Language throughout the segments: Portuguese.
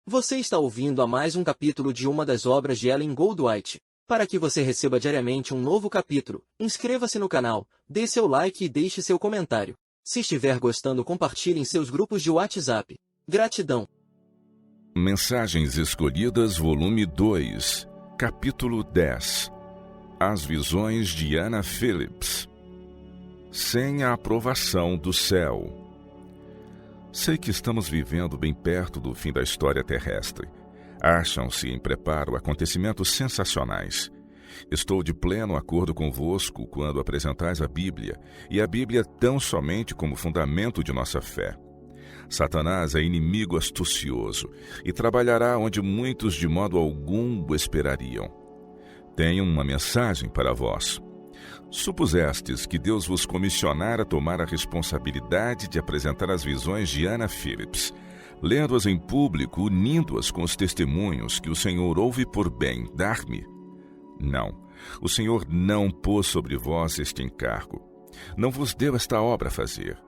Você está ouvindo a mais um capítulo de uma das obras de Ellen Goldwhite. Para que você receba diariamente um novo capítulo, inscreva-se no canal, dê seu like e deixe seu comentário. Se estiver gostando, compartilhe em seus grupos de WhatsApp. Gratidão. Mensagens Escolhidas, volume 2, capítulo 10. As visões de Anna Phillips. Sem a aprovação do céu. Sei que estamos vivendo bem perto do fim da história terrestre. Acham-se em preparo acontecimentos sensacionais. Estou de pleno acordo convosco quando apresentais a Bíblia, e a Bíblia tão somente como fundamento de nossa fé. Satanás é inimigo astucioso e trabalhará onde muitos de modo algum o esperariam. Tenho uma mensagem para vós. Supusestes que Deus vos comissionara a tomar a responsabilidade de apresentar as visões de Anna Phillips, lendo-as em público, unindo-as com os testemunhos que o Senhor ouve por bem dar-me? Não, o Senhor não pôs sobre vós este encargo. Não vos deu esta obra a fazer.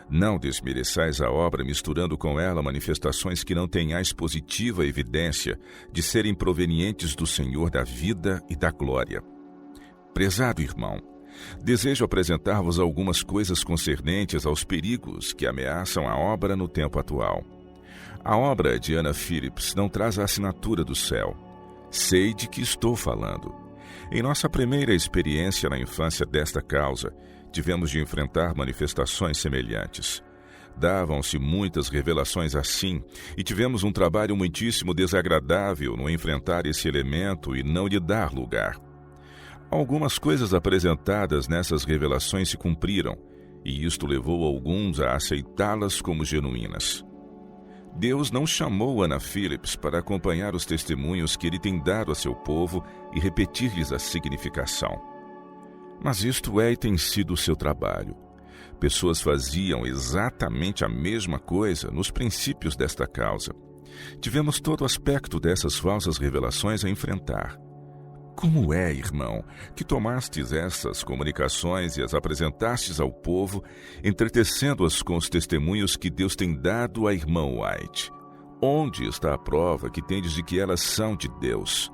Não desmereçais a obra misturando com ela manifestações que não tenhais positiva evidência de serem provenientes do Senhor da vida e da glória. Prezado irmão, desejo apresentar-vos algumas coisas concernentes aos perigos que ameaçam a obra no tempo atual. A obra de Anna Phillips não traz a assinatura do céu. Sei de que estou falando. Em nossa primeira experiência na infância desta causa, tivemos de enfrentar manifestações semelhantes. Davam-se muitas revelações assim, e tivemos um trabalho muitíssimo desagradável no enfrentar esse elemento e não lhe dar lugar. Algumas coisas apresentadas nessas revelações se cumpriram, e isto levou alguns a aceitá-las como genuínas. Deus não chamou Anna Phillips para acompanhar os testemunhos que ele tem dado a seu povo e repetir-lhes a significação. Mas isto é e tem sido o seu trabalho. Pessoas faziam exatamente a mesma coisa nos princípios desta causa. Tivemos todo o aspecto dessas falsas revelações a enfrentar. Como é, irmão, que tomastes essas comunicações e as apresentastes ao povo, entretecendo-as com os testemunhos que Deus tem dado à irmã White? Onde está a prova que tendes de que elas são de Deus?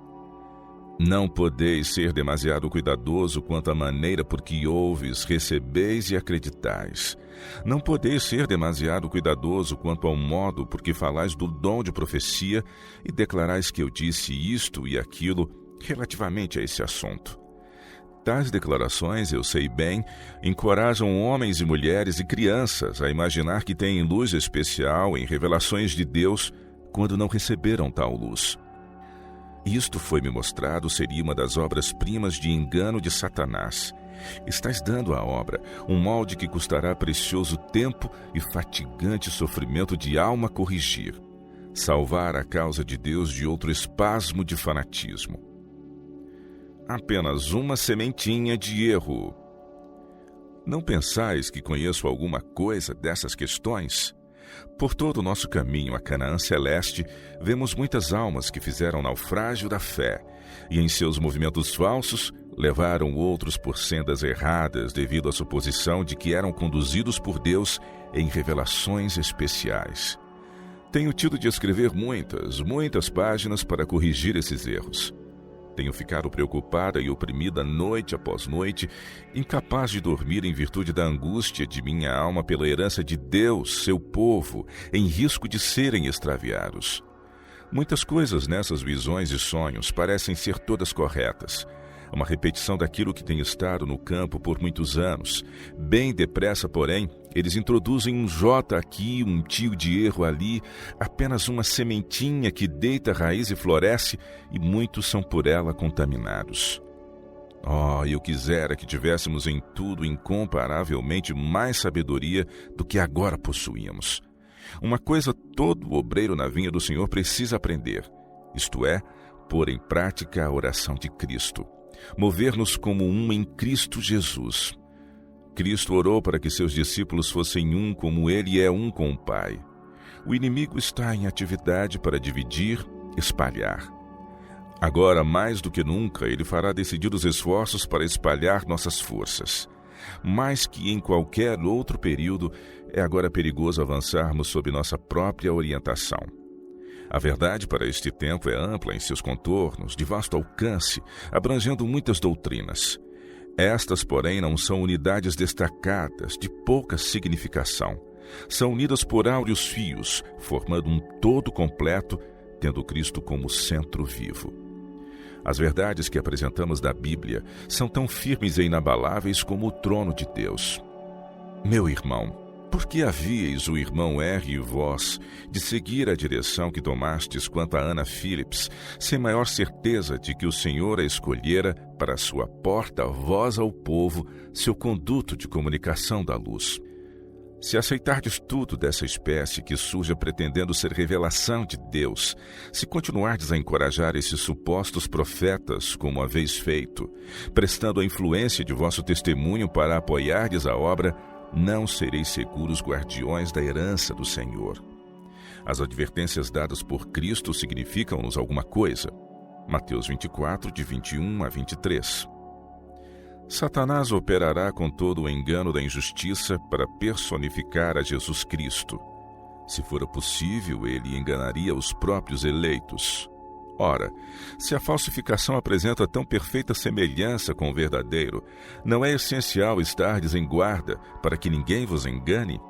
Não podeis ser demasiado cuidadoso quanto à maneira por que ouves, recebeis e acreditais. Não podeis ser demasiado cuidadoso quanto ao modo por que falais do dom de profecia e declarais que eu disse isto e aquilo relativamente a esse assunto. Tais declarações, eu sei bem, encorajam homens e mulheres e crianças a imaginar que têm luz especial em revelações de Deus quando não receberam tal luz. Isto foi-me mostrado seria uma das obras-primas de engano de Satanás. Estás dando à obra um molde que custará precioso tempo e fatigante sofrimento de alma corrigir, salvar a causa de Deus de outro espasmo de fanatismo. Apenas uma sementinha de erro. Não pensais que conheço alguma coisa dessas questões? Por todo o nosso caminho a Canaã Celeste, vemos muitas almas que fizeram naufrágio da fé e, em seus movimentos falsos, levaram outros por sendas erradas devido à suposição de que eram conduzidos por Deus em revelações especiais. Tenho tido de escrever muitas páginas para corrigir esses erros. Tenho ficado preocupada e oprimida noite após noite, incapaz de dormir em virtude da angústia de minha alma pela herança de Deus, seu povo, em risco de serem extraviados. Muitas coisas nessas visões e sonhos parecem ser todas corretas. Uma repetição daquilo que tem estado no campo por muitos anos. Bem depressa, porém, eles introduzem um J aqui, um tio de erro ali, apenas uma sementinha que deita raiz e floresce, e muitos são por ela contaminados. Oh, eu quisera que tivéssemos em tudo incomparavelmente mais sabedoria do que agora possuímos. Uma coisa todo obreiro na vinha do Senhor precisa aprender, isto é, pôr em prática a oração de Cristo. Mover-nos como um em Cristo Jesus. Cristo orou para que seus discípulos fossem um como ele é um com o Pai. O inimigo está em atividade para dividir, espalhar. Agora, mais do que nunca, ele fará decididos esforços para espalhar nossas forças. Mais que em qualquer outro período, é agora perigoso avançarmos sob nossa própria orientação. A verdade para este tempo é ampla em seus contornos, de vasto alcance, abrangendo muitas doutrinas. Estas, porém, não são unidades destacadas, de pouca significação. São unidas por áureos fios, formando um todo completo, tendo Cristo como centro vivo. As verdades que apresentamos da Bíblia são tão firmes e inabaláveis como o trono de Deus. Meu irmão, por que havíeis o irmão R e vós de seguir a direção que tomastes quanto a Anna Phillips, sem maior certeza de que o Senhor a escolhera para sua porta-voz ao povo, seu conduto de comunicação da luz? Se aceitardes tudo dessa espécie que surge pretendendo ser revelação de Deus, se continuardes a encorajar esses supostos profetas, como haveis feito, prestando a influência de vosso testemunho para apoiardes a obra, não sereis seguros guardiões da herança do Senhor. As advertências dadas por Cristo significam-nos alguma coisa. Mateus 24, de 21 a 23. Satanás operará com todo o engano da injustiça para personificar a Jesus Cristo. Se for possível, ele enganaria os próprios eleitos. Ora, se a falsificação apresenta tão perfeita semelhança com o verdadeiro, não é essencial estardes em guarda para que ninguém vos engane?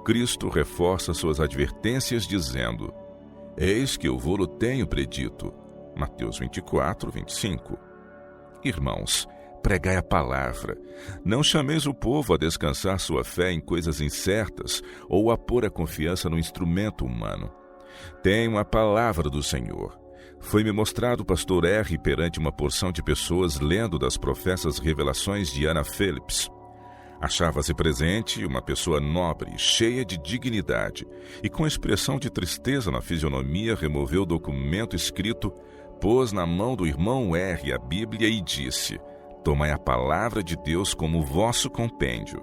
Cristo reforça suas advertências dizendo: Eis que eu vô-lo tenho predito. Mateus 24, 25. Irmãos, pregai a palavra. Não chameis o povo a descansar sua fé em coisas incertas ou a pôr a confiança no instrumento humano. Tenham a palavra do Senhor. Foi-me mostrado o pastor R. perante uma porção de pessoas lendo das professas revelações de Anna Phillips. Achava-se presente uma pessoa nobre, cheia de dignidade, e com expressão de tristeza na fisionomia removeu o documento escrito, pôs na mão do irmão R. a Bíblia e disse: Tomai a palavra de Deus como vosso compêndio.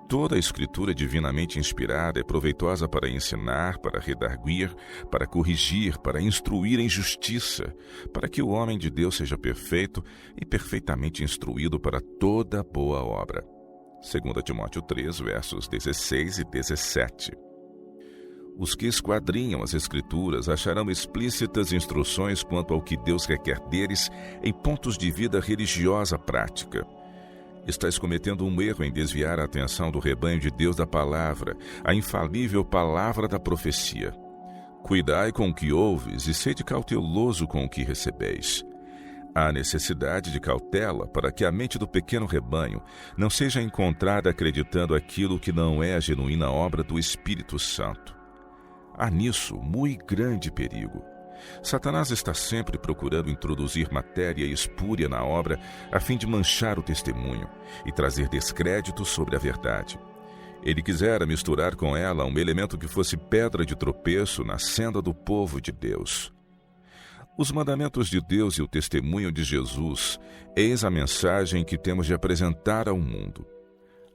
Toda a Escritura divinamente inspirada é proveitosa para ensinar, para redarguir, para corrigir, para instruir em justiça, para que o homem de Deus seja perfeito e perfeitamente instruído para toda boa obra. 2 Timóteo 3, versos 16 e 17. Os que esquadrinham as Escrituras acharão explícitas instruções quanto ao que Deus requer deles em pontos de vida religiosa prática. Estás cometendo um erro em desviar a atenção do rebanho de Deus da palavra, a infalível palavra da profecia. Cuidai com o que ouves e sede cauteloso com o que recebeis. Há necessidade de cautela para que a mente do pequeno rebanho não seja encontrada acreditando aquilo que não é a genuína obra do Espírito Santo. Há nisso muito grande perigo. Satanás está sempre procurando introduzir matéria espúria na obra a fim de manchar o testemunho e trazer descrédito sobre a verdade. Ele quisera misturar com ela um elemento que fosse pedra de tropeço na senda do povo de Deus. Os mandamentos de Deus e o testemunho de Jesus, eis a mensagem que temos de apresentar ao mundo.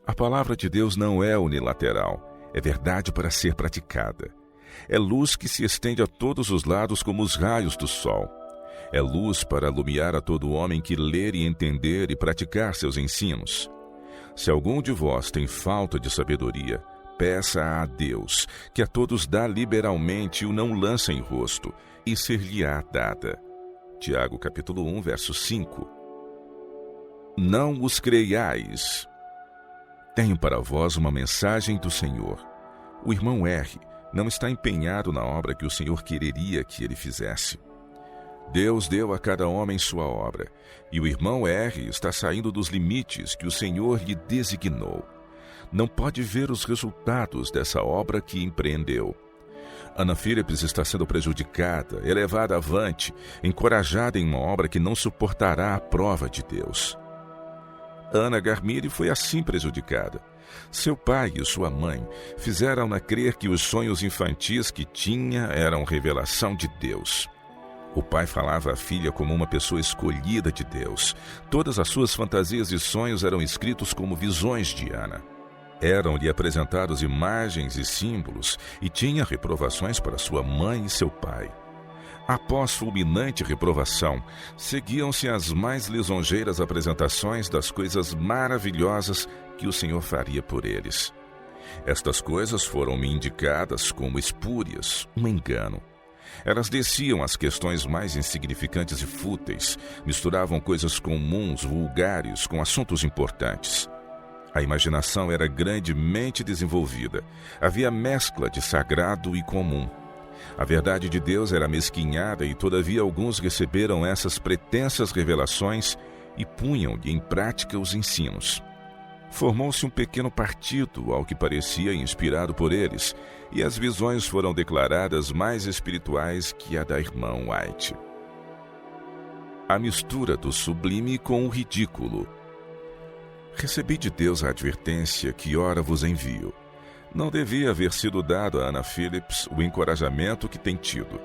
A palavra de Deus não é unilateral, é verdade para ser praticada. É luz que se estende a todos os lados como os raios do sol. É luz para alumiar a todo homem que ler e entender e praticar seus ensinos. Se algum de vós tem falta de sabedoria, peça a Deus, que a todos dá liberalmente e o não lança em rosto, e ser-lhe-á dada. Tiago capítulo 1, verso 5. Não os creiais. Tenho para vós uma mensagem do Senhor. O irmão R. não está empenhado na obra que o Senhor quereria que ele fizesse. Deus deu a cada homem sua obra, e o irmão R. está saindo dos limites que o Senhor lhe designou. Não pode ver os resultados dessa obra que empreendeu. Anna Phillips está sendo prejudicada, elevada avante, encorajada em uma obra que não suportará a prova de Deus. Anna Garmire foi assim prejudicada. Seu pai e sua mãe fizeram-na crer que os sonhos infantis que tinha eram revelação de Deus. O pai falava à filha como uma pessoa escolhida de Deus. Todas as suas fantasias e sonhos eram escritos como visões de Anna. Eram-lhe apresentados imagens e símbolos e tinha reprovações para sua mãe e seu pai. Após fulminante reprovação, seguiam-se as mais lisonjeiras apresentações das coisas maravilhosas que o Senhor faria por eles. Estas coisas foram-me indicadas como espúrias, um engano. Elas desciam às questões mais insignificantes e fúteis, misturavam coisas comuns, vulgares, com assuntos importantes. A imaginação era grandemente desenvolvida. Havia mescla de sagrado e comum. A verdade de Deus era mesquinhada e, todavia, alguns receberam essas pretensas revelações e punham-lhe em prática os ensinos. Formou-se um pequeno partido, ao que parecia inspirado por eles, e as visões foram declaradas mais espirituais que a da irmã White. A mistura do sublime com o ridículo. Recebi de Deus a advertência que ora vos envio. Não devia haver sido dado a Anna Phillips o encorajamento que tem tido.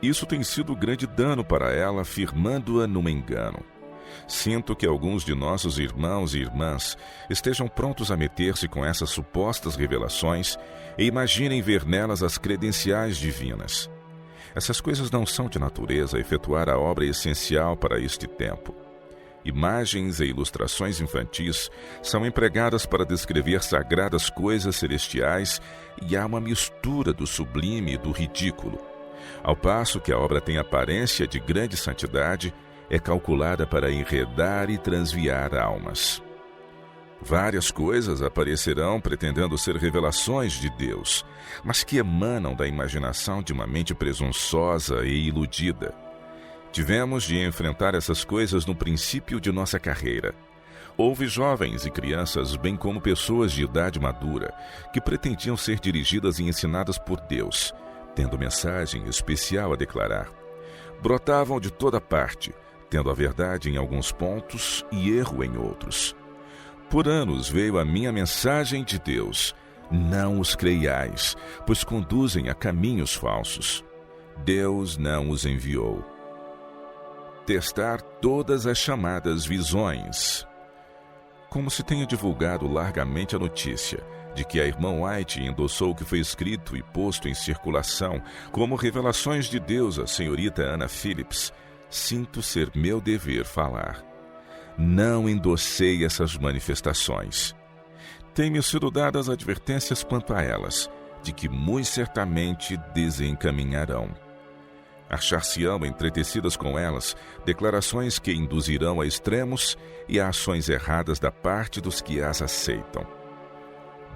Isso tem sido grande dano para ela, firmando-a no engano. Sinto que alguns de nossos irmãos e irmãs estejam prontos a meter-se com essas supostas revelações e imaginem ver nelas as credenciais divinas. Essas coisas não são de natureza a efetuar a obra essencial para este tempo. Imagens e ilustrações infantis são empregadas para descrever sagradas coisas celestiais e há uma mistura do sublime e do ridículo. Ao passo que a obra tem aparência de grande santidade, é calculada para enredar e transviar almas. Várias coisas aparecerão pretendendo ser revelações de Deus, mas que emanam da imaginação de uma mente presunçosa e iludida. Tivemos de enfrentar essas coisas no princípio de nossa carreira. Houve jovens e crianças, bem como pessoas de idade madura, que pretendiam ser dirigidas e ensinadas por Deus, tendo mensagem especial a declarar. Brotavam de toda parte, tendo a verdade em alguns pontos e erro em outros. Por anos veio a minha mensagem de Deus: não os creiais, pois conduzem a caminhos falsos. Deus não os enviou. Testar todas as chamadas visões. Como se tenha divulgado largamente a notícia de que a irmã White endossou o que foi escrito e posto em circulação como revelações de Deus à senhorita Anna Phillips, sinto ser meu dever falar. Não endossei essas manifestações. Tem-me sido dadas advertências quanto a elas, de que muito certamente desencaminharão. Achar-se-ão entretecidas com elas declarações que induzirão a extremos e a ações erradas da parte dos que as aceitam.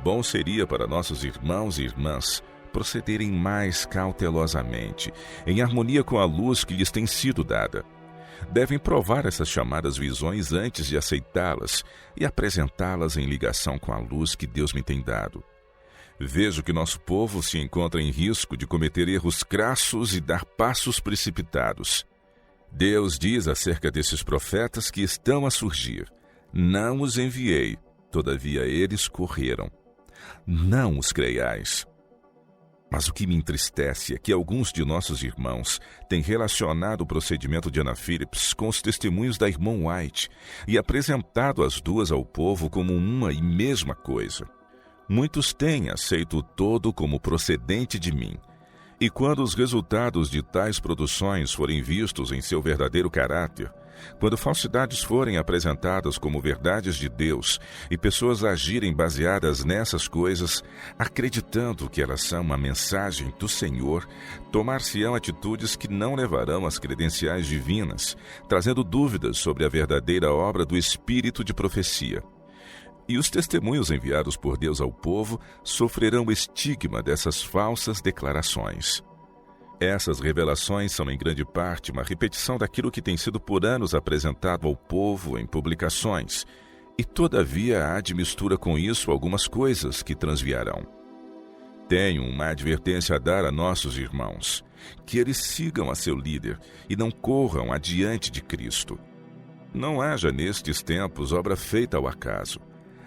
Bom seria para nossos irmãos e irmãs procederem mais cautelosamente, em harmonia com a luz que lhes tem sido dada. Devem provar essas chamadas visões antes de aceitá-las e apresentá-las em ligação com a luz que Deus me tem dado. Vejo que nosso povo se encontra em risco de cometer erros crassos e dar passos precipitados. Deus diz acerca desses profetas que estão a surgir: não os enviei, todavia eles correram. Não os creiais. Mas o que me entristece é que alguns de nossos irmãos têm relacionado o procedimento de Anna Phillips com os testemunhos da irmã White e apresentado as duas ao povo como uma e mesma coisa. Muitos têm aceito todo como procedente de mim. E quando os resultados de tais produções forem vistos em seu verdadeiro caráter, quando falsidades forem apresentadas como verdades de Deus e pessoas agirem baseadas nessas coisas, acreditando que elas são uma mensagem do Senhor, tomar-se-ão atitudes que não levarão às credenciais divinas, trazendo dúvidas sobre a verdadeira obra do Espírito de profecia. E os testemunhos enviados por Deus ao povo sofrerão o estigma dessas falsas declarações. Essas revelações são em grande parte uma repetição daquilo que tem sido por anos apresentado ao povo em publicações, e todavia há de mistura com isso algumas coisas que transviarão. Tenho uma advertência a dar a nossos irmãos, que eles sigam a seu líder e não corram adiante de Cristo. Não haja nestes tempos obra feita ao acaso.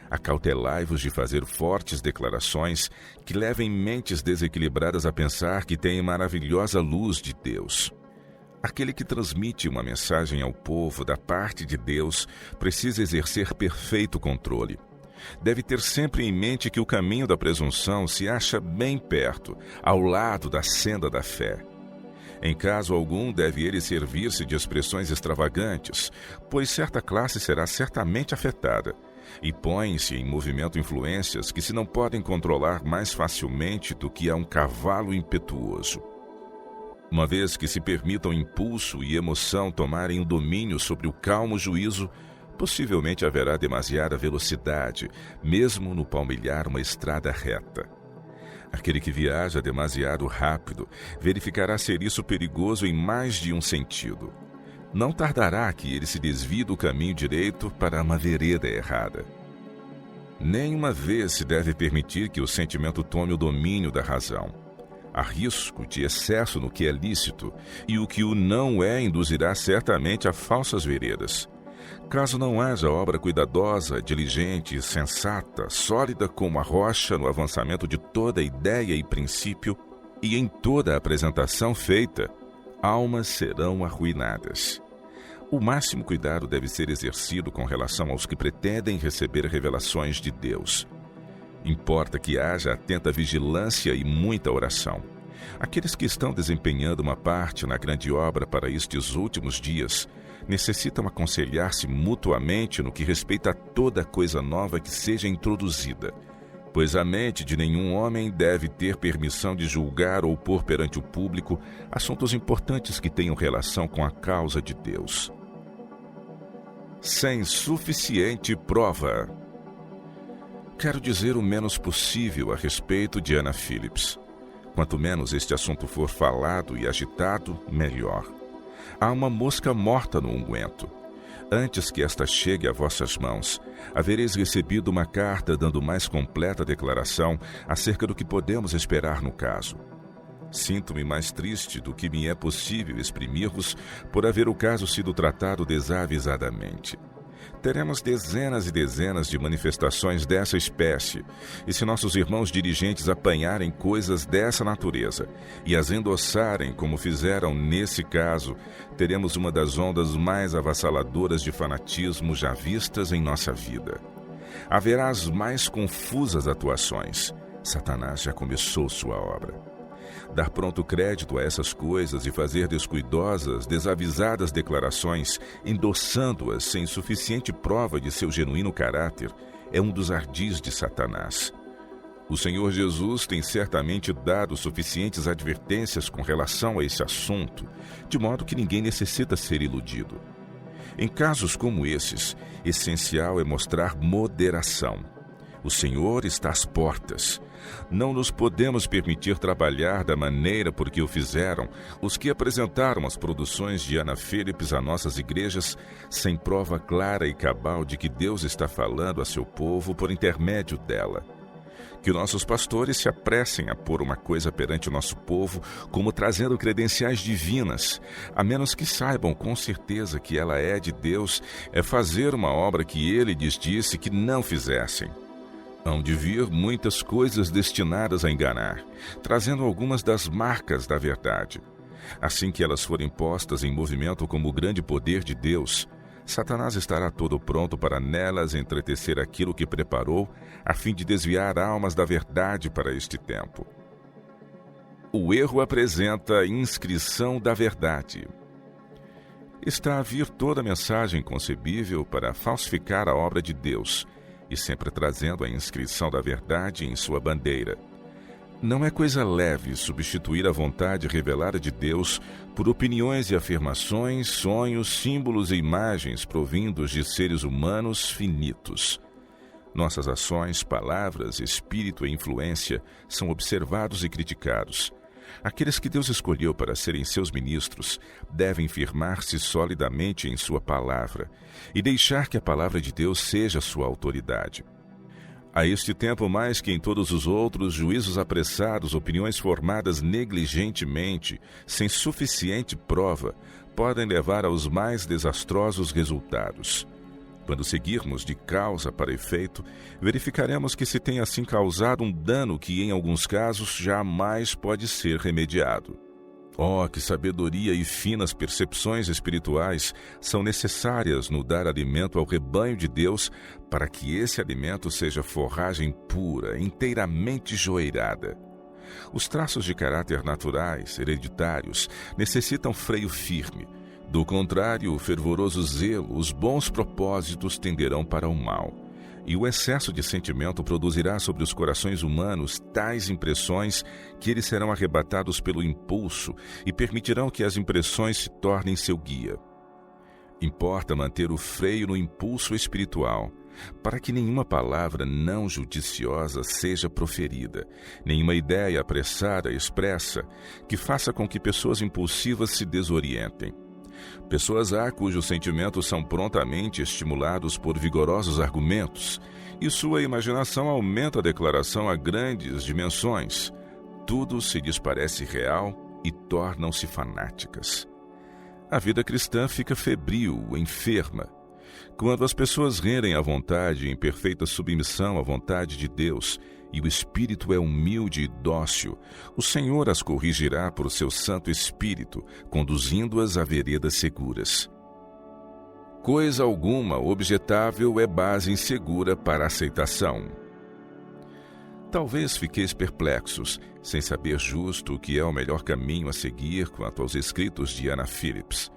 Acautelai-vos de fazer fortes declarações que levem mentes desequilibradas a pensar que têm maravilhosa luz de Deus. Aquele que transmite uma mensagem ao povo da parte de Deus precisa exercer perfeito controle. Deve ter sempre em mente que o caminho da presunção se acha bem perto, ao lado da senda da fé. Em caso algum, deve ele servir-se de expressões extravagantes, pois certa classe será certamente afetada, e põem-se em movimento influências que se não podem controlar mais facilmente do que a um cavalo impetuoso. Uma vez que se permitam impulso e emoção tomarem o domínio sobre o calmo juízo, possivelmente haverá demasiada velocidade, mesmo no palmilhar uma estrada reta. Aquele que viaja demasiado rápido verificará ser isso perigoso em mais de um sentido. Não tardará que ele se desvie do caminho direito para uma vereda errada. Nenhuma vez se deve permitir que o sentimento tome o domínio da razão. Há risco de excesso no que é lícito, e o que o não é induzirá certamente a falsas veredas. Caso não haja obra cuidadosa, diligente, sensata, sólida como a rocha no avançamento de toda ideia e princípio, e em toda a apresentação feita, almas serão arruinadas. O máximo cuidado deve ser exercido com relação aos que pretendem receber revelações de Deus. Importa que haja atenta vigilância e muita oração. Aqueles que estão desempenhando uma parte na grande obra para estes últimos dias necessitam aconselhar-se mutuamente no que respeita a toda coisa nova que seja introduzida, pois a mente de nenhum homem deve ter permissão de julgar ou pôr perante o público assuntos importantes que tenham relação com a causa de Deus. Sem suficiente prova. Quero dizer o menos possível a respeito de Anna Phillips. Quanto menos este assunto for falado e agitado, melhor. Há uma mosca morta no unguento. Antes que esta chegue a vossas mãos, havereis recebido uma carta dando mais completa declaração acerca do que podemos esperar no caso. Sinto-me mais triste do que me é possível exprimir-vos por haver o caso sido tratado desavisadamente. Teremos dezenas e dezenas de manifestações dessa espécie, e se nossos irmãos dirigentes apanharem coisas dessa natureza e as endossarem como fizeram nesse caso, teremos uma das ondas mais avassaladoras de fanatismo já vistas em nossa vida. Haverá as mais confusas atuações. Satanás já começou sua obra. Dar pronto crédito a essas coisas e fazer descuidosas, desavisadas declarações, endossando-as sem suficiente prova de seu genuíno caráter, é um dos ardis de Satanás. O Senhor Jesus tem certamente dado suficientes advertências com relação a esse assunto, de modo que ninguém necessita ser iludido. Em casos como esses, essencial é mostrar moderação. O Senhor está às portas. Não nos podemos permitir trabalhar da maneira por que o fizeram os que apresentaram as produções de Anna Phillips a nossas igrejas sem prova clara e cabal de que Deus está falando a seu povo por intermédio dela. Que nossos pastores se apressem a pôr uma coisa perante o nosso povo como trazendo credenciais divinas, a menos que saibam com certeza que ela é de Deus, é fazer uma obra que ele lhes disse que não fizessem. Hão de vir muitas coisas destinadas a enganar, trazendo algumas das marcas da verdade. Assim que elas forem postas em movimento como o grande poder de Deus, Satanás estará todo pronto para nelas entretecer aquilo que preparou, a fim de desviar almas da verdade para este tempo. O erro apresenta a inscrição da verdade. Está a vir toda mensagem concebível para falsificar a obra de Deus, e sempre trazendo a inscrição da verdade em sua bandeira. Não é coisa leve substituir a vontade revelada de Deus por opiniões e afirmações, sonhos, símbolos e imagens provindos de seres humanos finitos. Nossas ações, palavras, espírito e influência são observados e criticados. Aqueles que Deus escolheu para serem seus ministros devem firmar-se solidamente em sua palavra e deixar que a palavra de Deus seja sua autoridade. A este tempo, mais que em todos os outros, juízos apressados, opiniões formadas negligentemente, sem suficiente prova, podem levar aos mais desastrosos resultados. Quando seguirmos de causa para efeito, verificaremos que se tem assim causado um dano que, em alguns casos, jamais pode ser remediado. Oh, que sabedoria e finas percepções espirituais são necessárias no dar alimento ao rebanho de Deus para que esse alimento seja forragem pura, inteiramente joeirada. Os traços de caráter naturais, hereditários, necessitam freio firme. Do contrário, o fervoroso zelo, os bons propósitos tenderão para o mal, E o excesso de sentimento produzirá sobre os corações humanos tais impressões que eles serão arrebatados pelo impulso e permitirão que as impressões se tornem seu guia. Importa manter o freio no impulso espiritual, para que nenhuma palavra não judiciosa seja proferida, nenhuma ideia apressada expressa, que faça com que pessoas impulsivas se desorientem. Pessoas há cujos sentimentos são prontamente estimulados por vigorosos argumentos, e sua imaginação aumenta a declaração a grandes dimensões. Tudo se lhes parece real e tornam-se fanáticas. A vida cristã fica febril, enferma. Quando as pessoas rendem à vontade em perfeita submissão à vontade de Deus, e o espírito é humilde e dócil, o Senhor as corrigirá por seu Santo Espírito, conduzindo-as a veredas seguras. Coisa alguma objetável é base insegura para a aceitação. Talvez fiqueis perplexos, sem saber justo o que é o melhor caminho a seguir quanto aos escritos de Anna Phillips.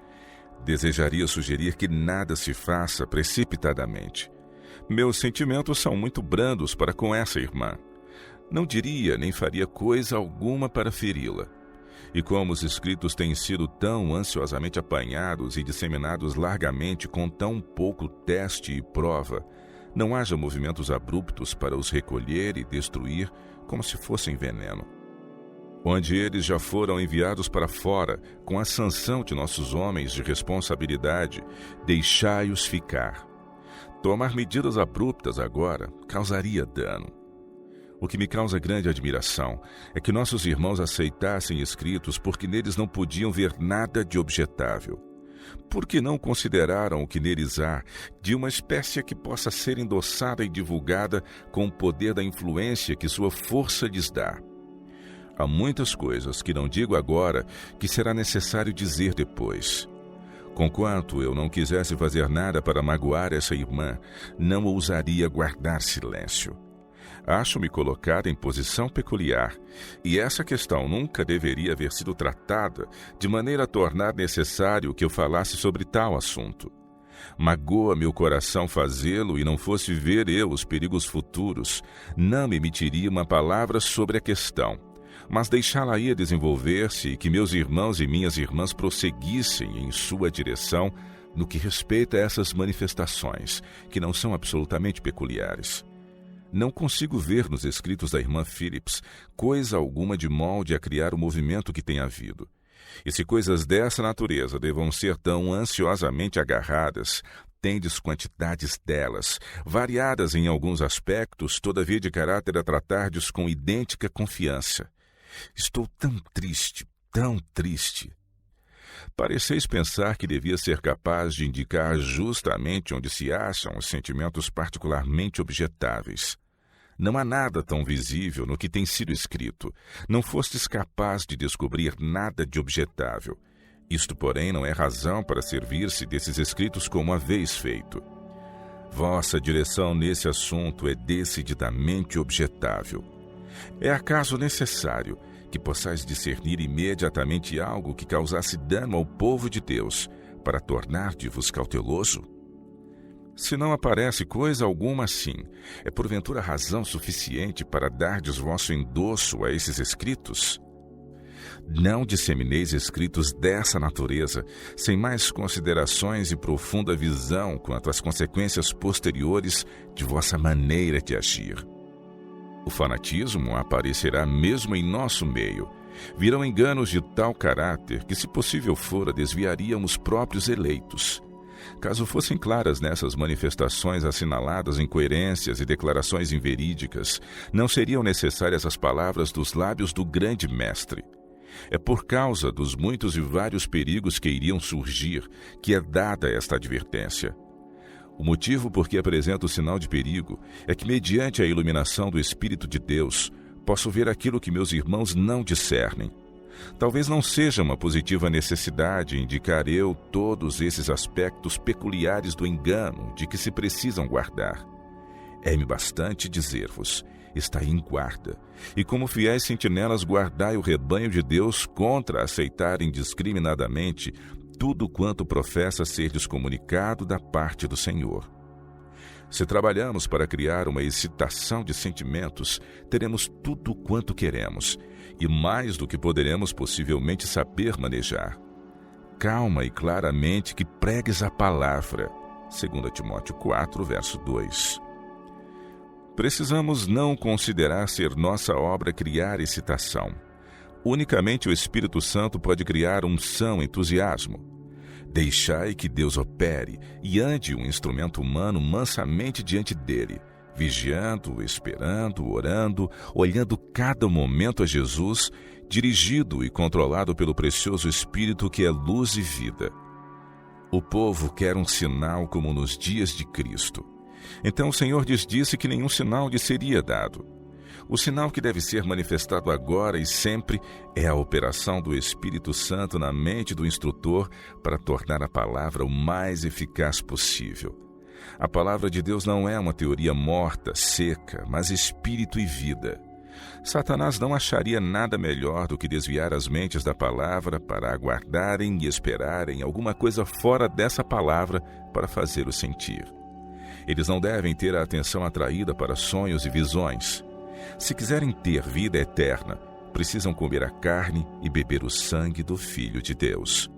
Desejaria sugerir que nada se faça precipitadamente. Meus sentimentos são muito brandos para com essa irmã. Não diria nem faria coisa alguma para feri-la. E como os escritos têm sido tão ansiosamente apanhados e disseminados largamente com tão pouco teste e prova, não haja movimentos abruptos para os recolher e destruir como se fossem veneno. Onde eles já foram enviados para fora, com a sanção de nossos homens de responsabilidade, deixai-os ficar. Tomar medidas abruptas agora causaria dano. O que me causa grande admiração é que nossos irmãos aceitassem escritos porque neles não podiam ver nada de objetável. Porque não consideraram o que neles há de uma espécie que possa ser endossada e divulgada com o poder da influência que sua força lhes dá. Há muitas coisas que não digo agora que será necessário dizer depois. Conquanto eu não quisesse fazer nada para magoar essa irmã, não ousaria guardar silêncio. Acho-me colocada em posição peculiar, e essa questão nunca deveria haver sido tratada de maneira a tornar necessário que eu falasse sobre tal assunto. Magoa meu coração fazê-lo e não fosse ver eu os perigos futuros, não me emitiria uma palavra sobre a questão, mas deixá-la-ia desenvolver-se e que meus irmãos e minhas irmãs prosseguissem em sua direção no que respeita a essas manifestações, que não são absolutamente peculiares. Não consigo ver nos escritos da irmã Phillips coisa alguma de molde a criar o movimento que tem havido. E se coisas dessa natureza devam ser tão ansiosamente agarradas, tendes quantidades delas, variadas em alguns aspectos, todavia de caráter a tratardes com idêntica confiança. Estou tão triste, tão triste. Pareceis pensar que devia ser capaz de indicar justamente onde se acham os sentimentos particularmente objetáveis. Não há nada tão visível no que tem sido escrito. Não fostes capaz de descobrir nada de objetável. Isto, porém, não é razão para servir-se desses escritos como haveis feito. Vossa direção nesse assunto é decididamente objetável. É acaso necessário que possais discernir imediatamente algo que causasse dano ao povo de Deus, para tornar-te-vos cauteloso? Se não aparece coisa alguma assim, é porventura razão suficiente para dardes vosso endosso a esses escritos? Não dissemineis escritos dessa natureza, sem mais considerações e profunda visão quanto às consequências posteriores de vossa maneira de agir. O fanatismo aparecerá mesmo em nosso meio. Virão enganos de tal caráter que, se possível fora, desviariam os próprios eleitos. Caso fossem claras nessas manifestações assinaladas incoerências e declarações inverídicas, não seriam necessárias as palavras dos lábios do grande mestre. É por causa dos muitos e vários perigos que iriam surgir que é dada esta advertência. O motivo por que apresento o sinal de perigo é que, mediante a iluminação do Espírito de Deus, posso ver aquilo que meus irmãos não discernem. Talvez não seja uma positiva necessidade indicar eu todos esses aspectos peculiares do engano de que se precisam guardar. É-me bastante dizer-vos, estai em guarda, e como fiéis sentinelas guardai o rebanho de Deus contra aceitar indiscriminadamente tudo quanto professa ser descomunicado da parte do Senhor. Se trabalharmos para criar uma excitação de sentimentos, teremos tudo quanto queremos, e mais do que poderemos possivelmente saber manejar. Calma e claramente que pregues a palavra. 2 Timóteo 4, verso 2. Precisamos não considerar ser nossa obra criar excitação. Unicamente o Espírito Santo pode criar unção, entusiasmo. Deixai que Deus opere e ande um instrumento humano mansamente diante dele, vigiando, esperando, orando, olhando cada momento a Jesus, dirigido e controlado pelo precioso Espírito que é luz e vida. O povo quer um sinal como nos dias de Cristo. Então o Senhor lhes disse que nenhum sinal lhe seria dado. O sinal que deve ser manifestado agora e sempre é a operação do Espírito Santo na mente do instrutor para tornar a palavra o mais eficaz possível. A palavra de Deus não é uma teoria morta, seca, mas espírito e vida. Satanás não acharia nada melhor do que desviar as mentes da palavra para aguardarem e esperarem alguma coisa fora dessa palavra para fazê-lo sentir. Eles não devem ter a atenção atraída para sonhos e visões. Se quiserem ter vida eterna, precisam comer a carne e beber o sangue do Filho de Deus.